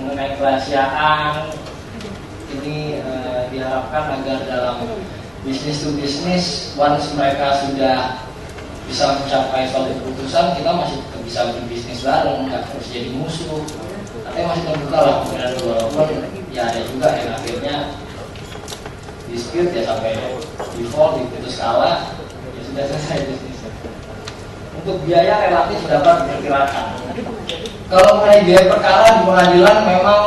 mengenai kerahasiaan ini diharapkan agar dalam bisnis to bisnis, once mereka sudah bisa mencapai suatu keputusan, kita masih tetap bisa berbisnis bareng, nggak harus jadi musuh. Tapi masih terbuka lah kemungkinan, walaupun ya ada juga yang akhirnya dispute ya sampai default, diputus kalah, ya sudah selesai bisnisnya. Untuk biaya relatif dapat diperkirakan. Kalau mengenai biaya perkara di pengadilan memang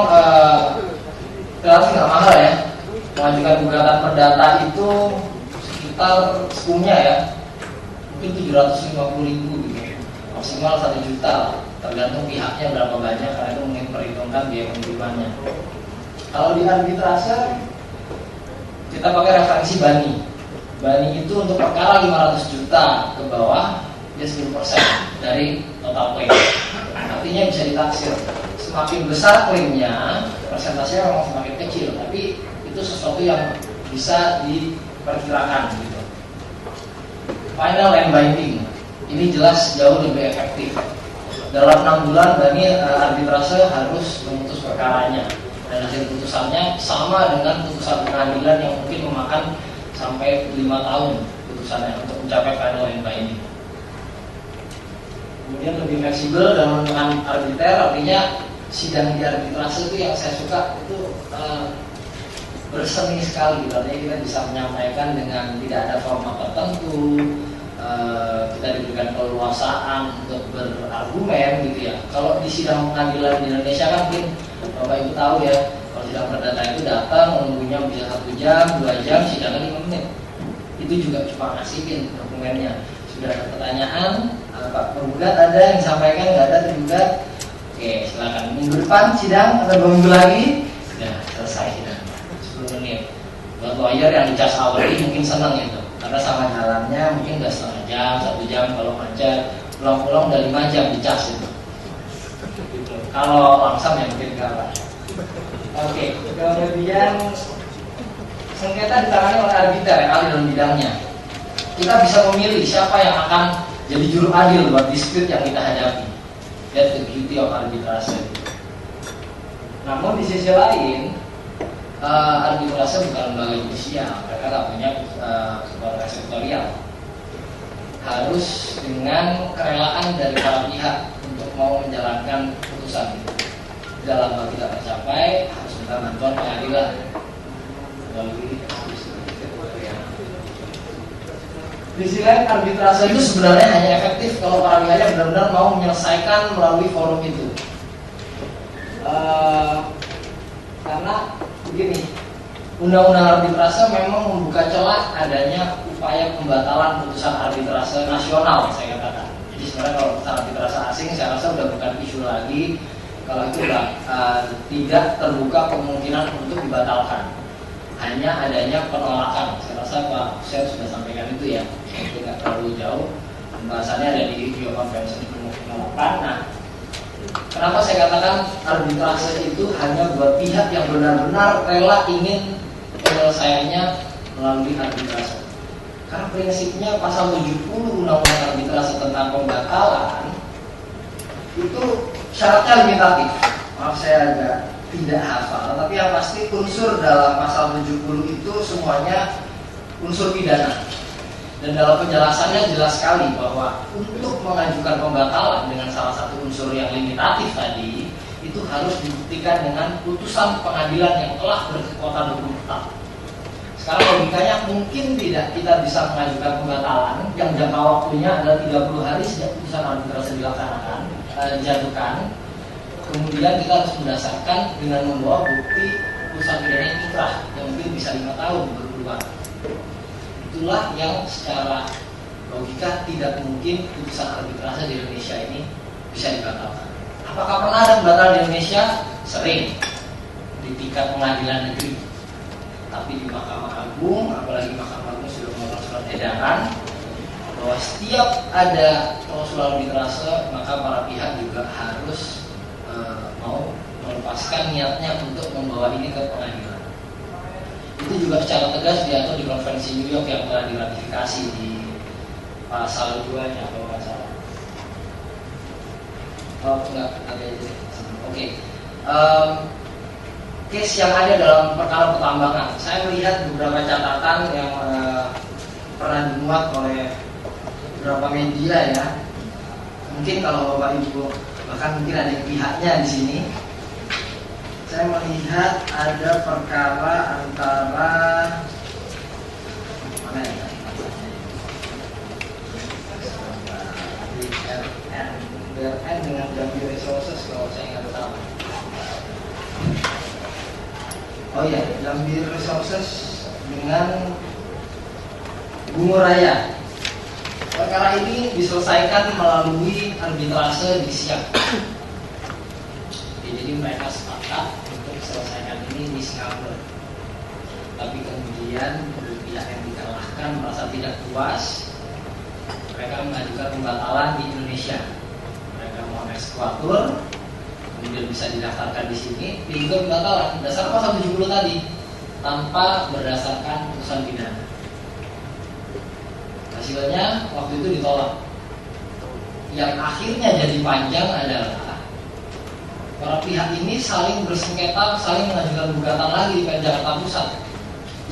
relatif nggak mahal ya. Mengajukan gugatan perdata itu sekitar sekumnya ya, mungkin 750.000 gitu, maksimal 1 juta, tergantung pihaknya berapa banyak, karena itu mungkin perhitungkan biaya pengirimannya. Kalau di arbitrase kita pakai referensi Bani. Bani itu untuk perkara 500 juta ke bawah dia 10% dari total klaim. Artinya bisa ditaksir semakin besar klaimnya, persentasenya memang semakin kecil, tapi itu sesuatu yang bisa diperkirakan gitu. Final and binding ini jelas jauh lebih efektif. Dalam 6 bulan Bani arbitrase harus memutus perkaranya, dan hasil putusannya sama dengan putusan pengadilan yang mungkin memakan sampai 5 tahun putusannya untuk mencapai final and binding. Kemudian lebih fleksibel dalam menentukan arbiter, artinya sidang di arbitrase itu yang saya suka itu berseni sekali, artinya kita bisa menyampaikan dengan tidak ada format tertentu, kita diberikan keleluasaan untuk berargumen gitu ya. Kalau di sidang pengadilan di Indonesia kan mungkin Bapak Ibu tahu ya, kalau sidang perdata itu datang menunggunya bisa 1 jam, 2 jam, sidangnya 5 menit. Itu juga cuma ngasihin dokumennya. Sudah ada pertanyaan, Pak penggugat ada yang disampaikan, nggak ada tergugat, oke silakan. Minggu depan sidang atau 2 minggu lagi sudah selesai sidang 10 menit. Buat lawyer yang di charge hourly mungkin senang itu, karena sama jalannya mungkin udah setengah jam, 1 jam kalau macet, pulang-pulang udah 5 jam di charge itu. Kalau langsung ya mungkin kalah. Oke, kemudian sengketa ditangani oleh arbiter yang ahli dalam bidangnya. Kita bisa memilih siapa yang akan jadi juru adil buat dispute yang kita hadapi. That's the beauty of arbitrase. Namun di sisi lain, arbitrase bukan lembaga judisial, mereka nggak punya kekuatan sektorial. Harus dengan kerelaan dari para pihak untuk mau menjalankan putusan itu. Dalam hal tidak tercapai, harus minta bantuan pengadilan. Di sisi lain, arbitrase itu sebenarnya hanya efektif kalau para pihaknya benar-benar mau menyelesaikan melalui forum itu. Karena begini, undang-undang arbitrase memang membuka celah adanya upaya pembatalan putusan arbitrase nasional, saya katakan. Jadi sebenarnya kalau putusan arbitrase asing, saya rasa sudah bukan isu lagi. Kalau itu tidak terbuka kemungkinan untuk dibatalkan. Hanya adanya penolakan. Saya rasa Pak Hussein sudah sampaikan itu ya. Tidak terlalu jauh. Pembahasannya ada di Rio Convention penolakan. Nah, kenapa saya katakan arbitrase itu hanya buat pihak yang benar-benar rela ingin penyelesaiannya melalui arbitrase? Karena prinsipnya pasal 70 Undang-Undang Arbitrase tentang pembatalan itu syaratnya limitatif. Maaf saya agak tidak hafal, tapi yang pasti unsur dalam pasal 70 itu semuanya unsur pidana. Dan dalam penjelasannya jelas sekali bahwa untuk mengajukan pembatalan dengan salah satu unsur yang limitatif tadi, itu harus dibuktikan dengan putusan pengadilan yang telah berkekuatan hukum tetap. Sekarang logikanya mungkin tidak kita bisa mengajukan pembatalan yang jangka waktunya adalah 30 hari sejak putusan arbitrase dijatuhkan. Kemudian kita harus mendasarkan dengan membawa bukti putusan pidana inkrah yang mungkin bisa 5 tahun berkeluar. Itulah yang secara logika tidak mungkin putusan arbitrase di Indonesia ini bisa dibatalkan. Apakah pernah ada pembatalan di Indonesia? Sering, di tingkat pengadilan negeri. Tapi di Mahkamah Agung, apalagi Mahkamah Agung sudah mengeluarkan surat edaran bahwa setiap ada klausul arbitrase, maka para pihak juga harus mau melepaskan niatnya untuk membawa ini ke pengadilan. Itu juga secara tegas diatur di Konvensi New York yang telah diratifikasi di pasal 2-nya kalau nggak salah. Oh enggak, ada aja. Oke. case yang ada dalam perkara pertambangan. Saya melihat beberapa catatan yang pernah dimuat oleh beberapa media ya. Mungkin kalau Bapak Ibu, bahkan mungkin ada pihaknya di sini. Saya melihat ada perkara antara mana ya? BRN dengan Jambi Resources kalau saya ingat salah. Oh iya, Jambi Resources dengan Bungo Raya. Perkara ini diselesaikan melalui arbitrase di Siak. Jadi mereka sepakat untuk selesaikan ini di Singapura. Tapi kemudian pihak yang dikalahkan merasa tidak puas, mereka mengajukan pembatalan di Indonesia. Mereka mau eksekuatur, kemudian bisa didaftarkan di sini, diingat pembatalan dasar pasal 70 tadi, tanpa berdasarkan putusan pidana. Hasilnya waktu itu ditolak. Yang akhirnya jadi panjang adalah para pihak ini saling bersengketa, saling mengajukan gugatan lagi di Jakarta Pusat.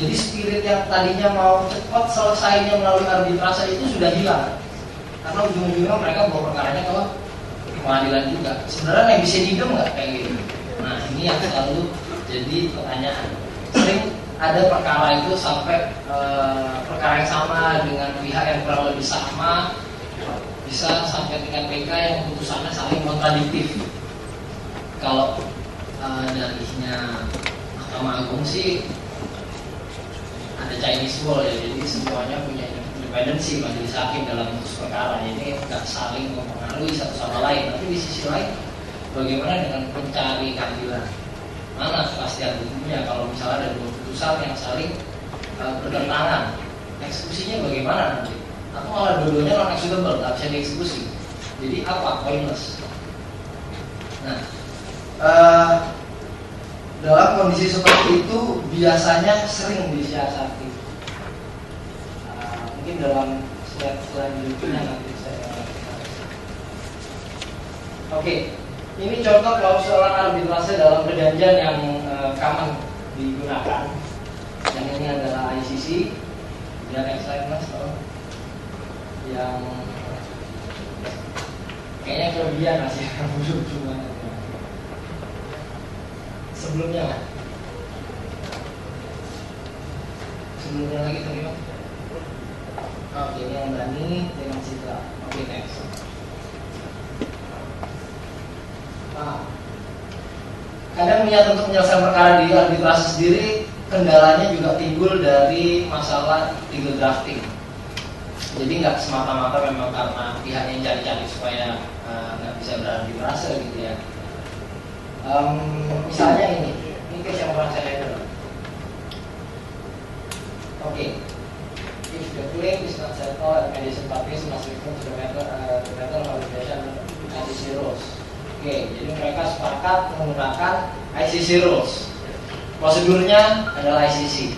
Jadi spirit yang tadinya mau cepat selesainya melalui arbitrase itu sudah hilang. Karena ujung-ujungnya mereka bawa perkaranya ke pengadilan juga. Sebenarnya yang bisa didem nggak kayak gitu? Nah ini yang selalu jadi pertanyaan. Sering ada perkara itu sampai perkara yang sama dengan pihak yang kurang lebih sama, bisa sampai tingkat PK yang putusannya saling kontradiktif. Kalau dalihnya Mahkamah Agung sih ada Chinese wall ya, jadi semuanya punya independensi majelis hakim dalam memutus perkara, jadi nggak saling mempengaruhi satu sama lain. Tapi di sisi lain, bagaimana dengan pencari keadilan? Mana kepastian hukumnya kalau misalnya ada dua putusan yang saling bertentangan? Eksekusinya bagaimana nanti? Atau malah dua-duanya non executable, nggak bisa dieksekusi? Jadi apa? Pointless. Nah, dalam kondisi seperti itu biasanya sering disiasati. Mungkin dalam slide selanjutnya nanti saya. Oke, ini contoh klausulan arbitrase dalam perjanjian yang common digunakan. Yang ini adalah ICC. Kemudian next slide mas, yang kayaknya kelebihan masih belum cuma. Sebelumnya lagi tadi Pak. Oke, ini yang Dani dengan Citra. Oke, next. Kadang niat untuk menyelesaikan perkara di arbitrase sendiri, kendalanya juga timbul dari masalah legal drafting. Jadi nggak semata-mata memang karena pihaknya yang cari-cari supaya nggak bisa berarbitrase gitu ya. Misalnya ini case yang pernah saya lihat. Oke. If the claim is not settled and mediation parties must return to the matter of arbitration ICC rules. Oke, jadi mereka sepakat menggunakan ICC rules. Prosedurnya adalah ICC.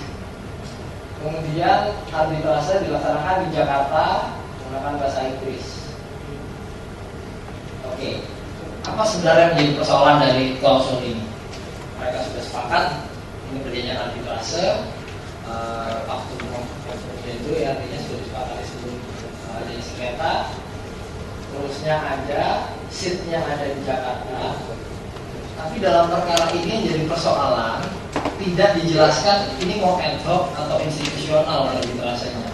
Kemudian arbitrase dilaksanakan di Jakarta menggunakan bahasa Inggris. Oke. Apa sebenarnya menjadi persoalan dari klausul ini? Mereka sudah sepakat ini perjanjian arbitrase, waktu itu ya artinya sudah disepakati sebelum adanya sengketa, terusnya ada, seatnya ada di Jakarta. Tapi dalam perkara ini yang jadi persoalan tidak dijelaskan ini mau ad hoc atau institusional arbitrasenya.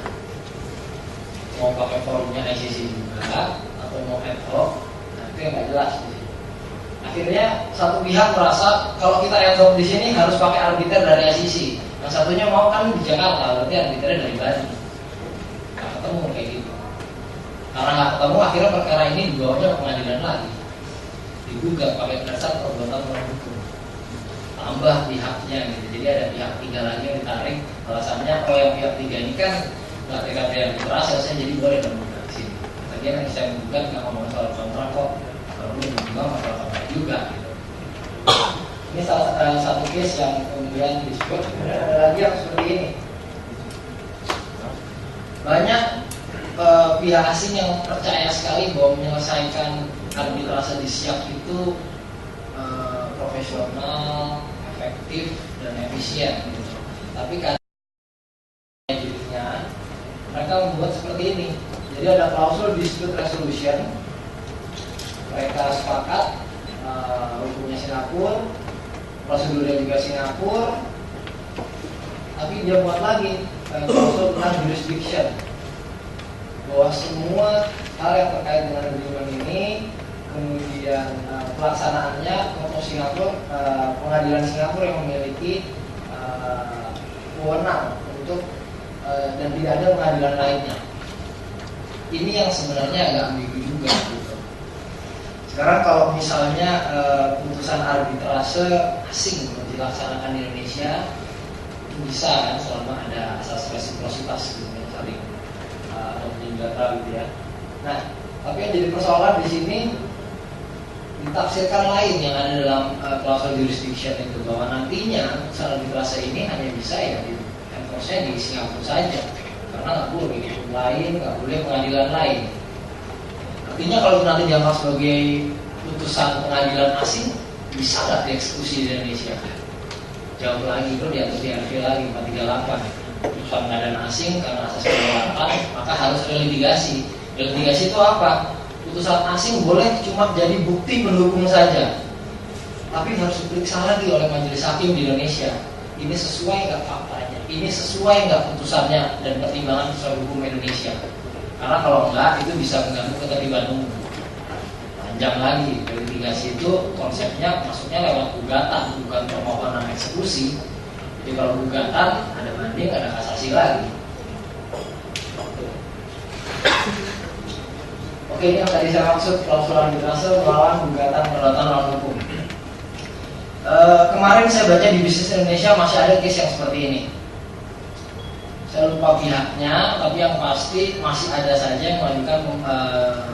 Mau pakai forumnya ICC juga atau mau ad hoc, nah, itu yang nggak jelas. Akhirnya satu pihak merasa kalau kita ad hoc di sini harus pakai arbiter dari ICC. Yang satunya mau kan di Jakarta, berarti arbiternya dari Bali. Nggak ketemu kayak gitu. Karena nggak ketemu, akhirnya perkara ini dibawanya ke pengadilan lagi. Digugat pakai dasar perbuatan melawan hukum. Tambah pihaknya gitu. Jadi ada pihak tiga lagi yang ditarik. Alasannya yang pihak tiga ini kan nggak TKP yang diterasa, saya jadi boleh dong di sini. Lagian yang saya menggugat nggak ngomong soal kontrak kok. Kalau juga masalah kontrak juga gitu. Ini salah satu case yang kemudian disebut. Kemudian ada lagi yang seperti ini. Banyak pihak asing yang percaya sekali bahwa menyelesaikan arbitrase di Siak itu profesional, efektif, dan efisien gitu. Tapi kan jadinya mereka membuat seperti ini. Jadi ada klausul dispute resolution. Mereka sepakat, hukumnya Singapura, prosedurnya juga Singapura, tapi dia buat lagi klausul tentang jurisdiction, bahwa semua hal yang terkait dengan agreement ini, kemudian pelaksanaannya untuk Singapura, pengadilan Singapura yang memiliki wewenang untuk dan tidak ada pengadilan lainnya. Ini yang sebenarnya agak ambigu juga gitu. Sekarang kalau misalnya putusan arbitrase asing dilaksanakan di Indonesia, bisa kan selama ada asas resiprositas gitu yang saling data gitu ya. Nah, tapi yang jadi persoalan di sini ditafsirkan lain yang ada dalam klausul jurisdiction itu, bahwa nantinya putusan arbitrase ini hanya bisa ya di enforce-nya di Singapura saja, karena nggak boleh di lain, nggak boleh pengadilan lain. Artinya kalau nanti dianggap sebagai putusan pengadilan asing, bisa nggak dieksekusi di Indonesia? Jauh lagi, itu diatur di RV lagi 438. Putusan pengadilan asing karena asas kedaulatan, maka harus relitigasi. Relitigasi itu apa? Putusan asing boleh cuma jadi bukti pendukung saja, tapi harus diperiksa lagi oleh majelis hakim di Indonesia. Ini sesuai nggak faktanya? Ini sesuai nggak putusannya dan pertimbangan putusan hukum Indonesia? Karena kalau enggak, itu bisa mengganggu ketertiban umum. Panjang lagi, relitigasi itu konsepnya masuknya lewat gugatan, bukan permohonan eksekusi. Jadi kalau gugatan, ada banding, ada kasasi lagi. Oke, ini yang tadi saya maksud klausul arbitrase melawan gugatan kedaulatan lawan hukum. Kemarin saya baca di Bisnis Indonesia masih ada case yang seperti ini. Saya lupa pihaknya, tapi yang pasti masih ada saja yang mengajukan.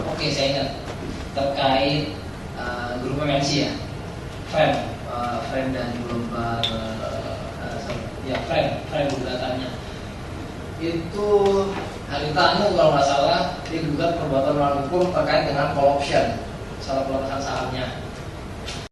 Oke, saya ingat terkait grup MNC ya, friend dan global, ya friend gugatannya itu Haritanu kalau nggak salah, dia gugat perbuatan melawan hukum terkait dengan call option, salah peletakan sahamnya.